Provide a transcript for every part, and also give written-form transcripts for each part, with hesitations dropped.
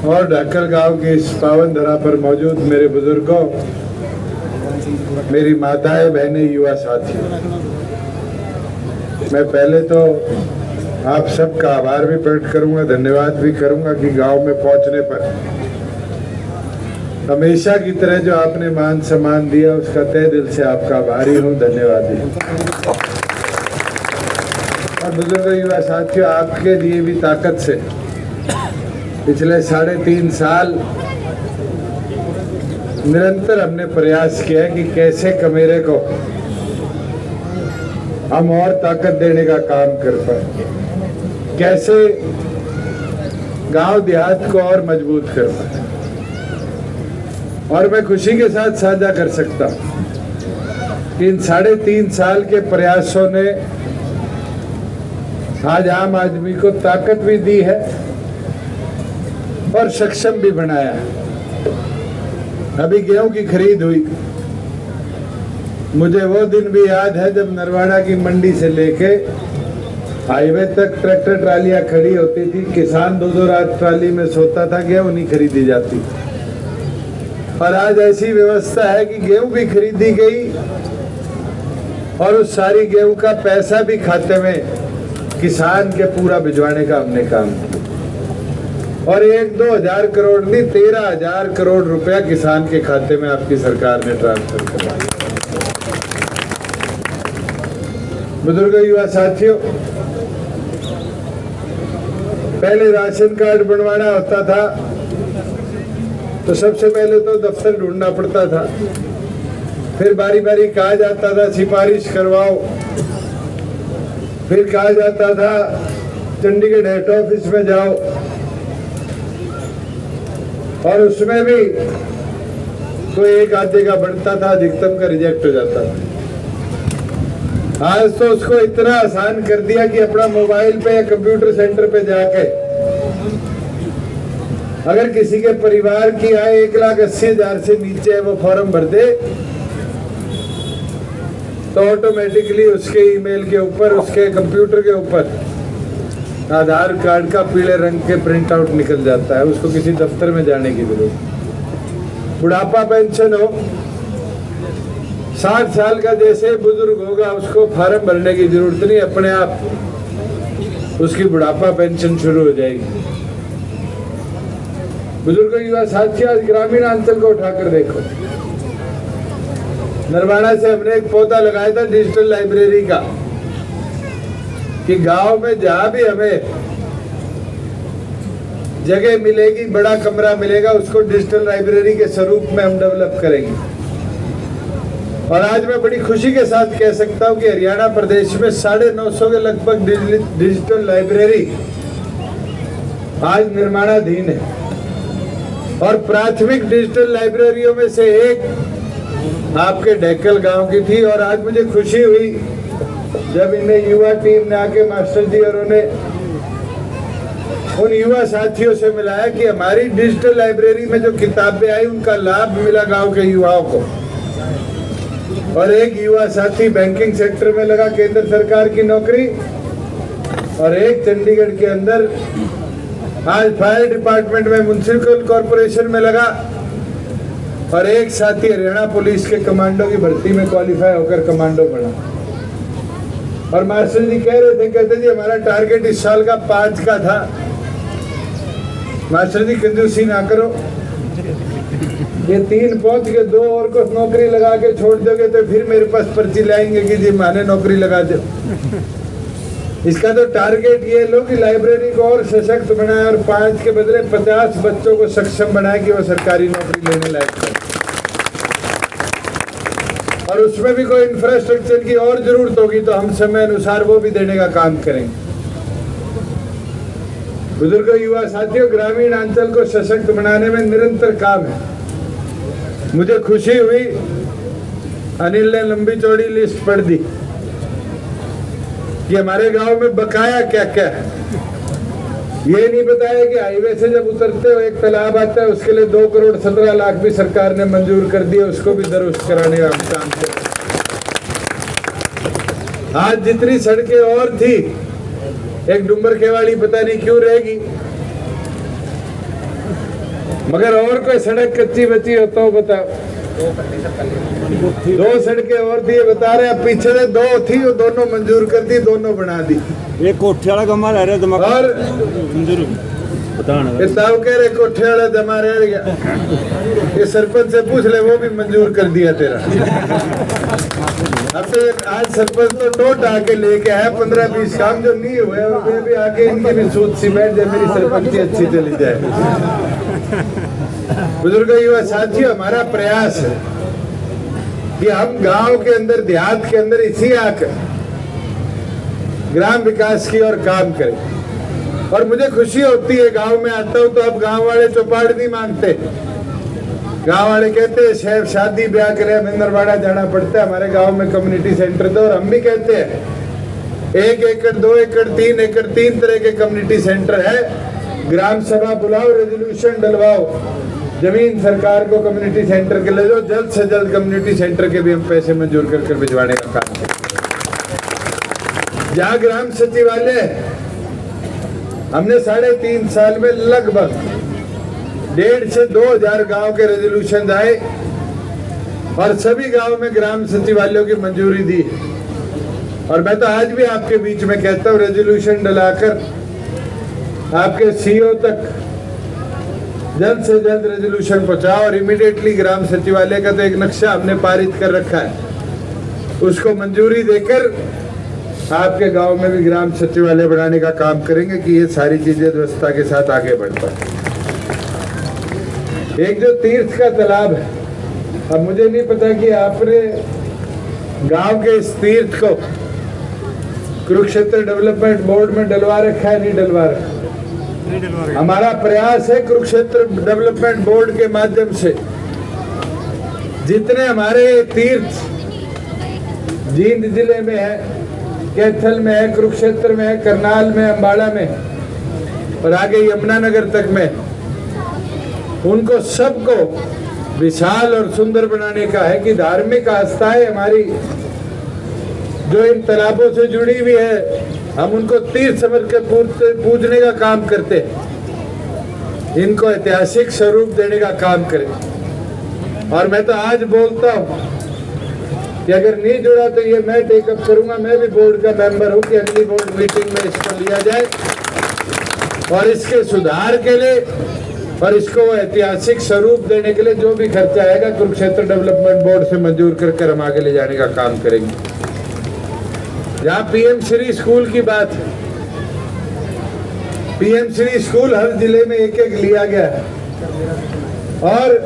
और ढक्कल गांव की इस पावन धरा पर मौजूद मेरे बुजुर्गों, मेरी माताएं, बहनें, युवा साथी, मैं पहले तो आप सबका आभार भी प्रकट करूंगा, धन्यवाद भी करूंगा कि गांव में पहुंचने पर हमेशा की तरह जो आपने मान सम्मान दिया उसका तहे दिल से आपका आभारी हूं, धन्यवादी हूं। और बुजुर्ग, युवा साथियों, आपके लिए भी ताकत से पिछले 3.5 साल निरंतर हमने प्रयास किया है कि कैसे कमेरे को हम और ताकत देने का काम कर पाए, कैसे गांव देहात को और मजबूत कर पाए। और मैं खुशी के साथ साझा कर सकता हूं कि इन 3.5 साल के प्रयासों ने आज आम आदमी को ताकत भी दी है और सक्षम भी बनाया है। अभी गेहूं की खरीद हुई, मुझे वो दिन भी याद है जब नरवाड़ा की मंडी से लेके हाईवे तक ट्रैक्टर ट्रालियां खड़ी होती थी, किसान 2-2 रात ट्राली में सोता था, गेहूं नहीं खरीदी जाती। और आज ऐसी व्यवस्था है कि गेहूं भी खरीदी गई और उस सारी गेहूं का पैसा भी खाते में किसान के पूरा भिजवाने का हमने काम किया। और 1-2 हजार करोड़ नहीं, 13,000 करोड़ रुपया किसान के खाते में आपकी सरकार ने ट्रांसफर करवाया। बुजुर्ग, युवा साथियों, पहले राशन कार्ड बनवाना होता था तो सबसे पहले तो दफ्तर ढूंढना पड़ता था, फिर बारी बारी कहा जाता था सिफारिश करवाओ, फिर कहा जाता था चंडीगढ़ हेड ऑफिस में जाओ, और उसमें भी कोई एक आधे का बनता था, अधिकतम का रिजेक्ट हो जाता था। आज तो उसको इतना आसान कर दिया कि अपना मोबाइल पे या कंप्यूटर सेंटर पे जाके अगर किसी के परिवार की आय 1,80,000 से नीचे है, वो फॉर्म भर दे तो ऑटोमेटिकली उसके ईमेल के ऊपर, उसके कंप्यूटर के ऊपर आधार कार्ड का पीले रंग के प्रिंट आउट निकल जाता है, उसको किसी दफ्तर में जाने की जरूरत। बुढ़ापा पेंशन हो, 60 साल का जैसे बुजुर्ग होगा उसको फार्म भरने की जरूरत नहीं, अपने आप उसकी बुढ़ापा पेंशन शुरू हो जाएगी। बुजुर्गों, युवा साथियों, आज ग्रामीण अंचल को उठाकर देखो। नरवाड़ा से हमने एक पौधा लगाया था डिजिटल लाइब्रेरी का, कि गांव में जहां भी हमें जगह मिलेगी, बड़ा कमरा मिलेगा, उसको डिजिटल लाइब्रेरी के स्वरूप में हम डेवलप करेंगे। और आज मैं बड़ी खुशी के साथ कह सकता हूं कि हरियाणा प्रदेश में 950 के लगभग डिजिटल लाइब्रेरी आज निर्माणाधीन है। और प्राथमिक डिजिटल लाइब्रेरियों में से एक आपके ढक्कल गांव की थी। और आज मुझे खुशी हुई जब इन्हें युवा टीम ने आके मास्टर जी और उन्हें उन युवा साथियों से मिलाया कि हमारी डिजिटल लाइब्रेरी में जो किताबें आई उनका लाभ मिला गांव के युवाओं को। और एक युवा साथी बैंकिंग सेक्टर में लगा, केंद्र सरकार की नौकरी, और एक चंडीगढ़ के अंदर आज फायर डिपार्टमेंट में म्युनिसिपल कॉर्पोरेशन में लगा, और एक साथी हरियाणा पुलिस के कमांडो की भर्ती में क्वालिफाई होकर कमांडो बना। और मास्टर जी कह रहे थे, कहते जी हमारा टारगेट इस साल का 5 का था। मास्टर जी कंजूसी ना करो, ये 3 पहुंच के 2 और को नौकरी लगा के छोड़ दोगे तो फिर मेरे पास पर्ची लाएंगे कि जी माने नौकरी लगा दो। इसका तो टारगेट ये लो कि लाइब्रेरी को और सशक्त बनाए और 5 के बदले 50 बच्चों को सक्षम बनाए कि वो सरकारी नौकरी लेने लायक है। और उसमें भी कोई इंफ्रास्ट्रक्चर की और जरूरत होगी तो हम समय अनुसार वो भी देने का काम करेंगे। बुजुर्गों, युवा साथियों, ग्रामीण अंचल को सशक्त बनाने में निरंतर काम है। मुझे खुशी हुई, अनिल ने लंबी चौड़ी लिस्ट पढ़ दी कि हमारे गांव में बकाया क्या क्या है। ये नहीं बताया कि हाईवे से जब उतरते हो एक तालाब आता है, उसके लिए 2 करोड़ 17 लाख भी सरकार ने मंजूर कर दिया, उसको भी दुरुस्त कराने का काम किया। आज जितनी सड़कें और थी, एक डुम्बर केवाड़ी पता नहीं क्यों रहेगी, मगर और कोई सड़क कच्ची बची हो तो बताओ। 2 सड़कें और थी बता रहे हैं, पीछे से 2 थी वो दोनों मंजूर कर दी, दोनों बना दी। ये कोठे वाला गमा रह रहा दिमाग और मंजूर ताऊ कह रहे कोठे वाला जमा रह गया, ये सरपंच से पूछ ले, वो भी मंजूर कर दिया तेरा। अब तो आज सरपंच तो नोट आके लेके आया 15-20 काम जो नहीं हुए, और वे भी आके इनकी भी सूद सीमेंट दे, मेरी सरपंची अच्छी चली जाए। बुजुर्ग युवा साथियों, हमारा प्रयास है कि हम गांव के अंदर, देहात के अंदर इसी आकर ग्राम विकास की ओर काम करें। और मुझे खुशी होती है, गांव में आता हूं तो अब गांव वाले चौपाड़ नहीं मांगते। गांव वाले कहते हैं साहब शादी ब्याह के लिए मिंदरवाड़ा जाना पड़ता है, हमारे गांव में कम्युनिटी सेंटर दो। और हम भी कहते हैं 1 एकड़ 2 एकड़ 3 एकड़ 3 तरह के कम्युनिटी सेंटर है, ग्राम सभा बुलाओ, रेजोल्यूशन डलवाओ, जमीन सरकार को कम्युनिटी सेंटर के ले जाओ, जल्द से जल्द कम्युनिटी सेंटर के भी हम पैसे मंजूर कर भिजवाने का काम करें। जहाँ ग्राम सचिवालय हमने 3.5 साल में लगभग 1,500 से 2,000 गांव के रेजोल्यूशन आए और सभी गांव में ग्राम सचिवालयों की मंजूरी दी। और मैं तो आज भी आपके बीच में कहता हूँ, रेजोल्यूशन डलाकर आपके सीईओ तक जल्द से जल्द रेजोल्यूशन पहुंचाओ। और इमीडिएटली ग्राम सचिवालय का तो एक नक्शा हमने पारित कर रखा है, उसको मंजूरी देकर आपके गांव में भी ग्राम सचिवालय बनाने का काम करेंगे कि ये सारी चीजें व्यवस्था के साथ आगे बढ़ पाए। एक जो तीर्थ का तालाब है, अब मुझे नहीं पता कि आपने गांव के इस तीर्थ को कुरुक्षेत्र डेवलपमेंट बोर्ड में डलवा रखा है, नहीं डलवा रखा। हमारा प्रयास है कुरुक्षेत्र डेवलपमेंट बोर्ड के माध्यम से जितने हमारे तीर्थ जींद जिले में है, कैथल में है, कुरुक्षेत्र में है, करनाल में, अंबाला में और आगे यमुनानगर तक में, उनको सबको विशाल और सुंदर बनाने का है कि धार्मिक आस्थाएं हमारी जो इन तालाबों से जुड़ी हुई है, हम उनको तीर्थ समझ के पूजने का काम करते हैं, इनको ऐतिहासिक स्वरूप देने का काम करें। और मैं तो आज बोलता हूँ कि अगर नहीं जुड़ा तो ये मैं टेकअप करूंगा, मैं भी बोर्ड का मेंबर हूं कि अगली बोर्ड मीटिंग में इसको लिया जाए और इसके सुधार के लिए और इसको ऐतिहासिक स्वरूप देने के लिए जो भी खर्चा आएगा कुरुक्षेत्र डेवलपमेंट बोर्ड से मंजूर कर हम आगे ले जाने का काम करेंगे। जहाँ पीएम श्री स्कूल की बात है, पीएम श्री स्कूल हर जिले में एक लिया गया है और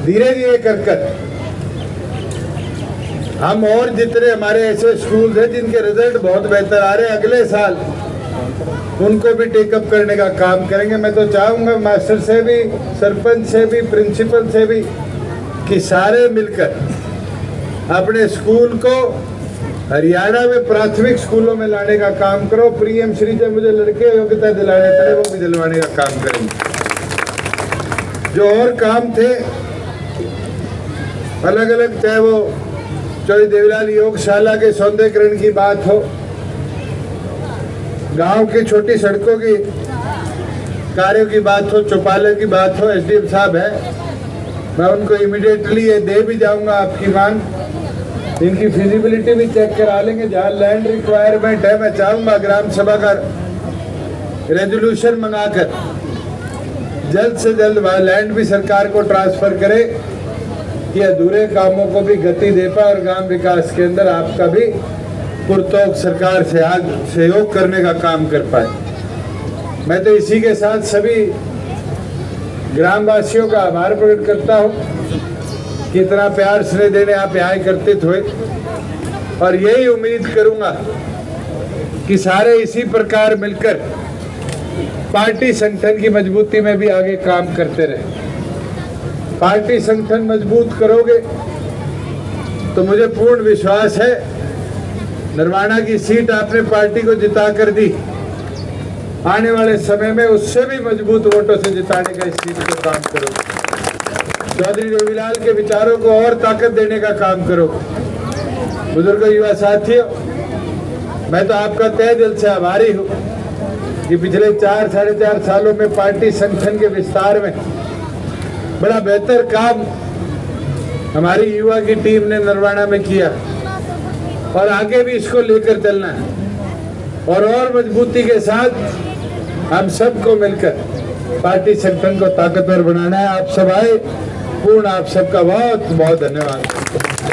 धीरे धीरे कर हम और जितने हमारे ऐसे स्कूल हैं जिनके रिजल्ट बहुत बेहतर आ रहे हैं, अगले साल उनको भी टेकअप करने का काम करेंगे। मैं तो चाहूंगा मास्टर से भी, सरपंच से भी, प्रिंसिपल से भी कि सारे मिलकर अपने स्कूल को हरियाणा में प्राथमिक स्कूलों में लाने का काम करो। पीएम श्री से मुझे लड़के योग्यता दिलाने पड़े, वो भी दिलवाने का काम करेंगे। जो और काम थे अलग अलग, चाहे वो चौधरी देवीलाल योगशाला के सौंदर्यीकरण की बात हो, गांव की छोटी सड़कों की कार्यों की बात हो, चौपालों की बात हो, एसडीएम साहब है, मैं उनको इमीडिएटली ये दे भी जाऊंगा आपकी मांग। इनकी फिजिबिलिटी भी चेक करा लेंगे। जहाँ लैंड रिक्वायरमेंट है, मैं चाहूंगा ग्राम सभा का रेजोल्यूशन मंगाकर जल्द से जल्द वह लैंड भी सरकार को ट्रांसफर करे कि अधूरे कामों को भी गति दे पाए और ग्राम विकास के अंदर आपका भी पुरतोक सरकार से आज सहयोग करने का काम कर पाए। मैं तो इसी के साथ सभी ग्रामवासियों का आभार प्रकट करता हूँ कि इतना प्यार स्नेह देने आप यहाँ एकत्रित हुए और यही उम्मीद करूँगा कि सारे इसी प्रकार मिलकर पार्टी संगठन की मजबूती में भी आगे काम करते रहे। पार्टी संगठन मजबूत करोगे तो मुझे पूर्ण विश्वास है नरवाना की सीट आपने पार्टी को जिता कर दी, आने वाले समय में उससे भी मजबूत वोटों से जिताने का इस सीट को काम करो। चौधरी देवीलाल के विचारों को और ताकत देने का काम करो। बुजुर्गों, युवा साथियों, मैं तो आपका तहे दिल से आभारी हूँ कि पिछले 4 साढ़े 4 सालों में पार्टी संगठन के विस्तार में बड़ा बेहतर काम हमारी युवा की टीम ने नरवाना में किया और आगे भी इसको लेकर चलना है और मजबूती के साथ हम सबको मिलकर पार्टी संगठन को ताकतवर बनाना है। आप सब आए, पूर्ण आप सबका बहुत बहुत धन्यवाद।